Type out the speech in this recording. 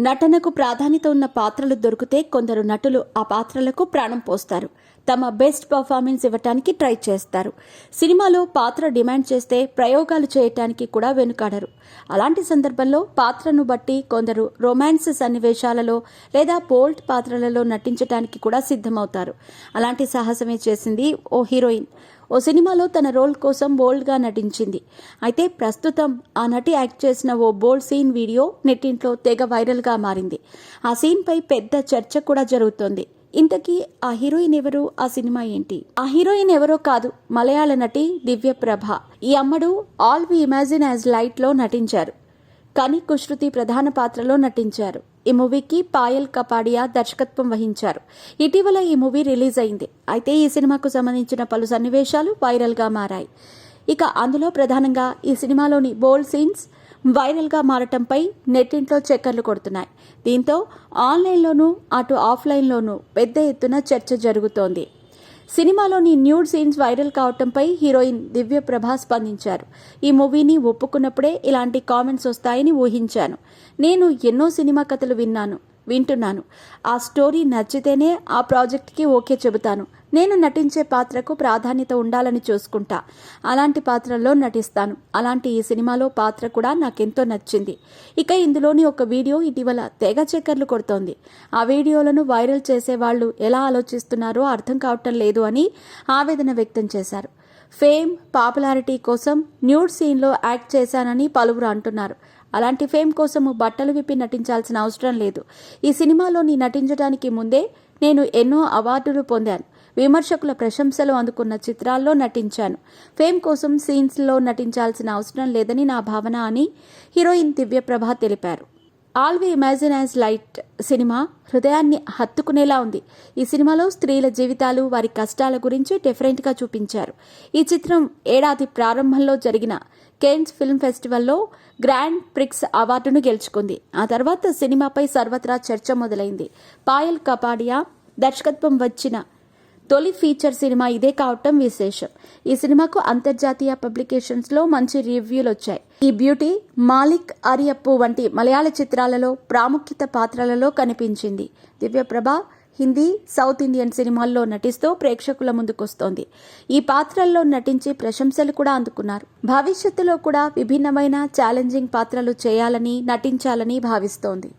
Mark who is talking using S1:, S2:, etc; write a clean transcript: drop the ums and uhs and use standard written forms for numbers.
S1: నటనకు ప్రాధాన్యత ఉన్న పాత్రలు దొరికితే కొందరు నటులు ఆ పాత్రలకు ప్రాణం పోస్తారు. తమ బెస్ట్ పర్ఫార్మెన్స్ ఇవ్వటానికి ట్రై చేస్తారు. సినిమాలో పాత్ర డిమాండ్ చేస్తే ప్రయోగాలు చేయటానికి కూడా వెనుకాడరు. అలాంటి సందర్భంలో పాత్రను బట్టి కొందరు రొమాన్స్ సన్నివేశాలలో లేదా బోల్డ్ పాత్రలలో నటించటానికి కూడా సిద్ధమవుతారు. అలాంటి సాహసమే చేసింది ఓ హీరోయిన్. ఓ సినిమాలో తన రోల్ కోసం బోల్డ్గా నటించింది. అయితే ప్రస్తుతం ఆ నటి యాక్ట్ చేసిన ఓ బోల్డ్ సీన్ వీడియో నెట్టింట్లో తెగ వైరల్గా మారింది. ఆ సీన్పై పెద్ద చర్చ కూడా జరుగుతోంది. ఇంతకీ ఆ హీరోయిన్ ఎవరు, ఆ సినిమా ఏంటి? ఆ హీరోయిన్ ఎవరో కాదు, మలయాళ నటి దివ్యప్రభ. ఈ అమ్మడు ఆల్ వి ఇమాజిన్ యాజ్ లైట్లో నటించారు. కని కుశ్రుతి ప్రధాన పాత్రలో నటించారు. ఈ మూవీకి పాయల్ కపాడియా దర్శకత్వం వహించారు. ఇటీవల ఈ మూవీ రిలీజ్ అయింది. అయితే ఈ సినిమాకు సంబంధించిన పలు సన్నివేశాలు వైరల్గా మారాయి. ఇక అందులో ప్రధానంగా ఈ సినిమాలోని బోల్డ్ సీన్స్ వైరల్గా మారటంపై నెట్టింట్లో చక్కర్లు కొడుతున్నాయి. దీంతో ఆన్లైన్లోనూ అటు ఆఫ్లైన్లోనూ పెద్ద ఎత్తున చర్చ జరుగుతోంది. సినిమాలోని న్యూడ్ సీన్స్ వైరల్ కావటంపై హీరోయిన్ దివ్యప్రభ స్పందించారు. ఈ మూవీని ఒప్పుకున్నప్పుడే ఇలాంటి కామెంట్స్ వస్తాయని ఊహించాను. నేను ఎన్నో సినిమా కథలు వింటున్నాను. ఆ స్టోరీ నచ్చితేనే ఆ ప్రాజెక్ట్కి ఓకే చెబుతాను. నేను నటించే పాత్రకు ప్రాధాన్యత ఉండాలని చూసుకుంటా. అలాంటి పాత్రల్లో నటిస్తాను. అలాంటి ఈ సినిమాలో పాత్ర కూడా నాకెంతో నచ్చింది. ఇక ఇందులోని ఒక వీడియో ఇటీవల తెగ చక్కర్లు కొడుతోంది. ఆ వీడియోలను వైరల్ చేసేవాళ్లు ఎలా ఆలోచిస్తున్నారో అర్థం కావటం లేదు అని ఆవేదన వ్యక్తం చేశారు. ఫేమ్, పాపులారిటీ కోసం న్యూడ్ సీన్లో యాక్ట్ చేశానని పలువురు అంటున్నారు. అలాంటి ఫేమ్ కోసము బట్టలు విప్పి నటించాల్సిన అవసరం లేదు. ఈ సినిమాలోని నటించడానికి ముందే నేను ఎన్నో అవార్డులు పొందాను. విమర్శకుల ప్రశంసలు అందుకున్న చిత్రాల్లో నటించాను. ఫేమ్ కోసం సీన్స్లో నటించాల్సిన అవసరం లేదని నా భావన అని హీరోయిన్ దివ్యప్రభ తెలిపారు. All we imagine as light cinema హృదయాన్ని హత్తుకునేలా ఉంది. ఈ సినిమాలో స్త్రీల జీవితాలు, వారి కష్టాల గురించి డిఫరెంట్గా చూపించారు. ఈ చిత్రం ఏడాది ప్రారంభంలో జరిగిన కేన్స్ ఫిల్మ్ ఫెస్టివల్లో గ్రాండ్ ప్రిక్స్ అవార్డును గెలుచుకుంది. ఆ తర్వాత సినిమాపై సర్వత్రా చర్చ మొదలైంది. పాయల్ కపాడియా దర్శకత్వం వచ్చిన తొలి ఫీచర్ సినిమా ఇదే కావటం విశేషం. ఈ సినిమాకు అంతర్జాతీయ పబ్లికేషన్స్లో మంచి రివ్యూలు వచ్చాయి. ఈ బ్యూటీ మాలిక్ అరియప్పు వంటి మలయాళ చిత్రాలలో ప్రాముఖ్యత పాత్రలలో కనిపించింది. దివ్యప్రభ హిందీ, సౌత్ ఇండియన్ సినిమాల్లో నటిస్తూ ప్రేక్షకుల ముందుకొస్తోంది. ఈ పాత్రల్లో నటించి ప్రశంసలు కూడా అందుకున్నారు. భవిష్యత్తులో కూడా విభిన్నమైన ఛాలెంజింగ్ పాత్రలు చేయాలని, నటించాలని భావిస్తోంది.